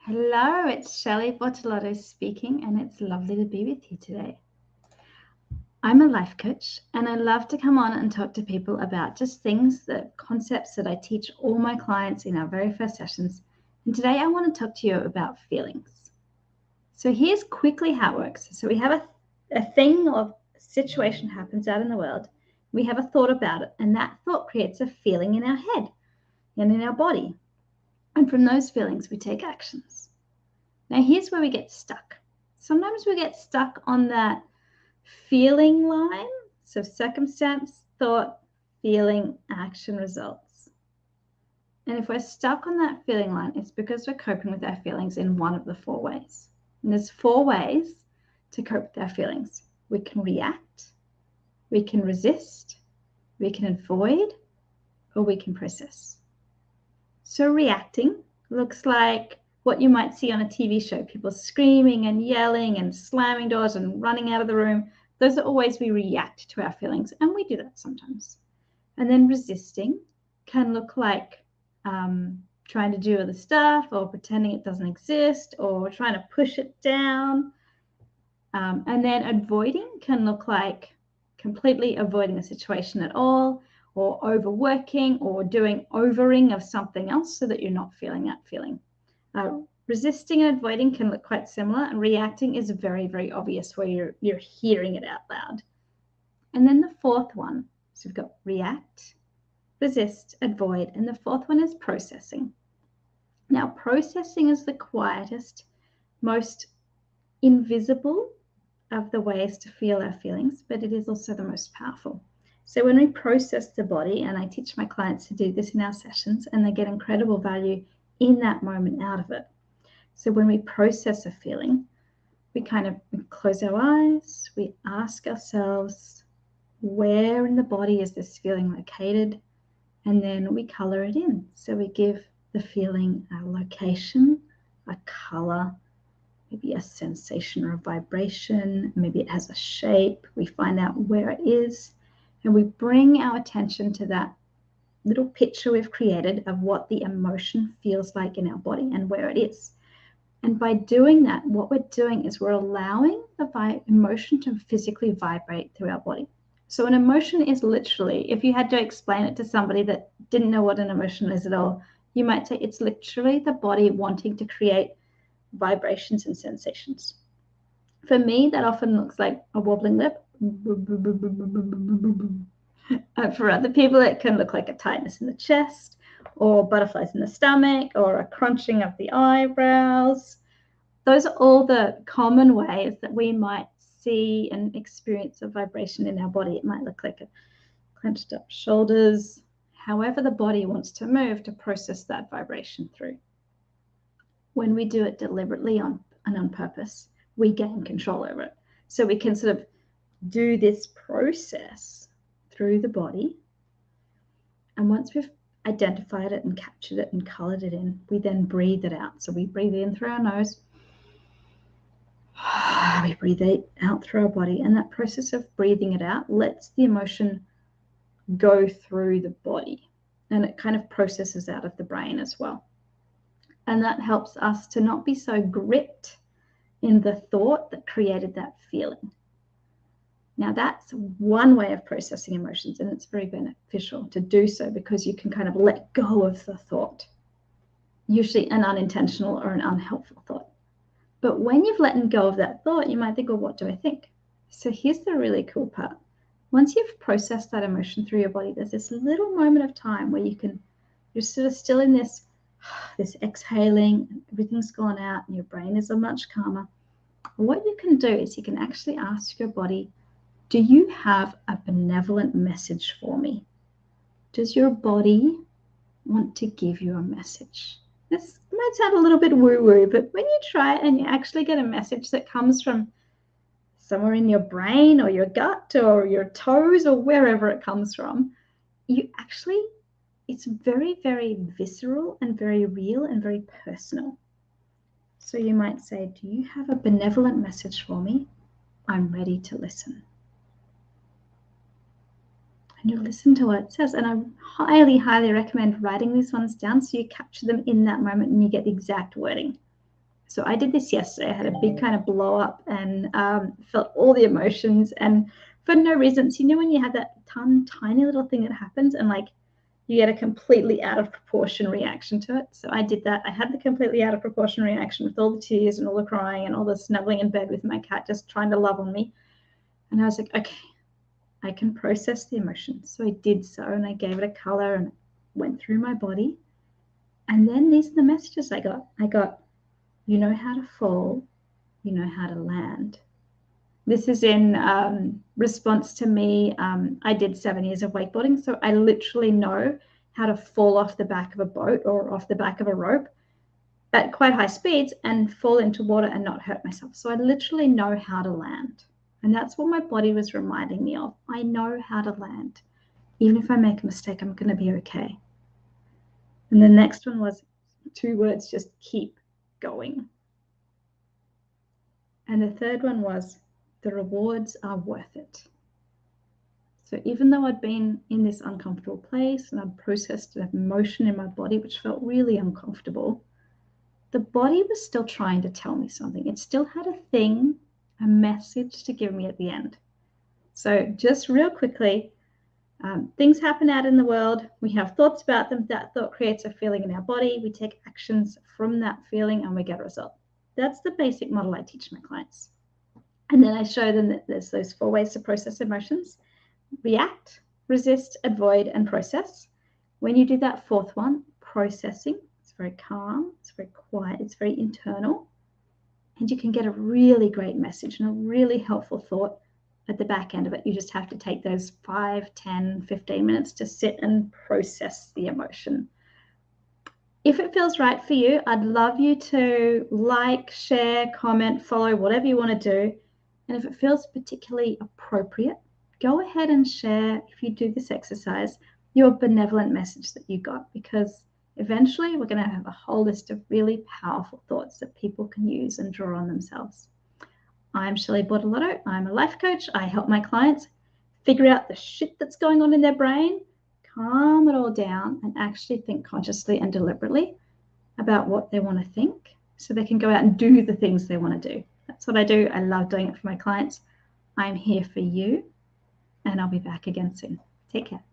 Hello, it's Shelley Bortolotto speaking, and it's lovely to be with you today. I'm a life coach, and I love to come on and talk to people about just things, the concepts that I teach all my clients in our very first sessions. And today I want to talk to you about feelings. So here's quickly how it works. So we have a thing or situation happens out in the world. We have a thought about it, and that thought creates a feeling in our head and in our body. And from those feelings, we take actions. Now, here's where we get stuck. Sometimes we get stuck on that feeling line. So circumstance, thought, feeling, action, results. And if we're stuck on that feeling line, it's because we're coping with our feelings in one of the four ways. And there's four ways to cope with our feelings. We can react, we can resist, we can avoid, or we can process. So reacting looks like what you might see on a TV show, people screaming and yelling and slamming doors and running out of the room. Those are all ways we react to our feelings, and we do that sometimes. And then resisting can look like trying to do other stuff or pretending it doesn't exist or trying to push it down. And then avoiding can look like completely avoiding a situation at all, or overworking or doing overing of something else so that you're not feeling that feeling. Resisting and avoiding can look quite similar, and reacting is very, very obvious where you're hearing it out loud. And then the fourth one, so we've got react, resist, avoid, and the fourth one is processing. Now, processing is the quietest, most invisible of the ways to feel our feelings, but it is also the most powerful. So when we process the body, and I teach my clients to do this in our sessions, and they get incredible value in that moment out of it. So when we process a feeling, we close our eyes, we ask ourselves, where in the body is this feeling located? And then we color it in. So we give the feeling a location, a color, maybe a sensation or a vibration, maybe it has a shape. We find out where it is, and we bring our attention to that little picture we've created of what the emotion feels like in our body and where it is. And by doing that, what we're doing is we're allowing the emotion to physically vibrate through our body. So an emotion is literally, if you had to explain it to somebody that didn't know what an emotion is at all, you might say it's literally the body wanting to create vibrations and sensations. For me, that often looks like a wobbling lip. For other people, it can look like a tightness in the chest, or butterflies in the stomach, or a crunching of the eyebrows. Those are all the common ways that we might see and experience a vibration in our body. It might look like a clenched up shoulders, however the body wants to move to process that vibration through. When we do it deliberately and on purpose, we gain control over it. So we can sort of do this process through the body. And once we've identified it and captured it and colored it in, we then breathe it out. So we breathe in through our nose, we breathe it out through our body. And that process of breathing it out lets the emotion go through the body, and it kind of processes out of the brain as well. And that helps us to not be so gripped in the thought that created that feeling. Now, that's one way of processing emotions, and it's very beneficial to do so because you can kind of let go of the thought, usually an unintentional or an unhelpful thought. But when you've let go of that thought, you might think, well, what do I think? So here's the really cool part. Once you've processed that emotion through your body, there's this little moment of time where you're sort of still in this exhaling, everything's gone out, and your brain is much calmer. What you can do is you can actually ask your body, do you have a benevolent message for me? Does your body want to give you a message? This might sound a little bit woo-woo, but when you try it and you actually get a message that comes from somewhere in your brain or your gut or your toes or wherever it comes from, it's very, very visceral and very real and very personal. So you might say, do you have a benevolent message for me? I'm ready to listen. And you listen to what it says. And I highly, highly recommend writing these ones down so you capture them in that moment and you get the exact wording. So I did this yesterday. I had a big kind of blow up and felt all the emotions, and for no reason. So, you know, when you have that tiny little thing that happens and like you get a completely out of proportion reaction to it. So I did that. I had the completely out of proportion reaction with all the tears and all the crying and all the snuggling in bed with my cat just trying to love on me. And I was like, okay, I can process the emotions. So I did so, and I gave it a color and went through my body. And then these are the messages I got. I got, you know how to fall, you know how to land. This is in response to me. I did 7 years of wakeboarding, so I literally know how to fall off the back of a boat or off the back of a rope at quite high speeds and fall into water and not hurt myself. So I literally know how to land. And that's what my body was reminding me of. I know how to land. Even if I make a mistake, I'm going to be okay. And the next one was 2 words, just keep going. And the third one was, the rewards are worth it. So even though I'd been in this uncomfortable place and I'd processed an emotion in my body, which felt really uncomfortable, the body was still trying to tell me something. It still had a thing, a message to give me at the end. So just real quickly, things happen out in the world. We have thoughts about them. That thought creates a feeling in our body. We take actions from that feeling and we get a result. That's the basic model I teach my clients. And then I show them that there's those 4 ways to process emotions: react, resist, avoid, and process. When you do that 4th one, processing, it's very calm, it's very quiet, it's very internal, and you can get a really great message and a really helpful thought at the back end of it. You just have to take those 5, 10, 15 minutes to sit and process the emotion. If it feels right for you, I'd love you to like, share, comment, follow, whatever you want to do. And if it feels particularly appropriate, go ahead and share, if you do this exercise, your benevolent message that you got, because eventually we're going to have a whole list of really powerful thoughts that people can use and draw on themselves. I'm Shelley Bortolotto. I'm a life coach. I help my clients figure out the shit that's going on in their brain, calm it all down, and actually think consciously and deliberately about what they want to think so they can go out and do the things they want to do. That's what I do. I love doing it for my clients. I'm here for you, and I'll be back again soon. Take care.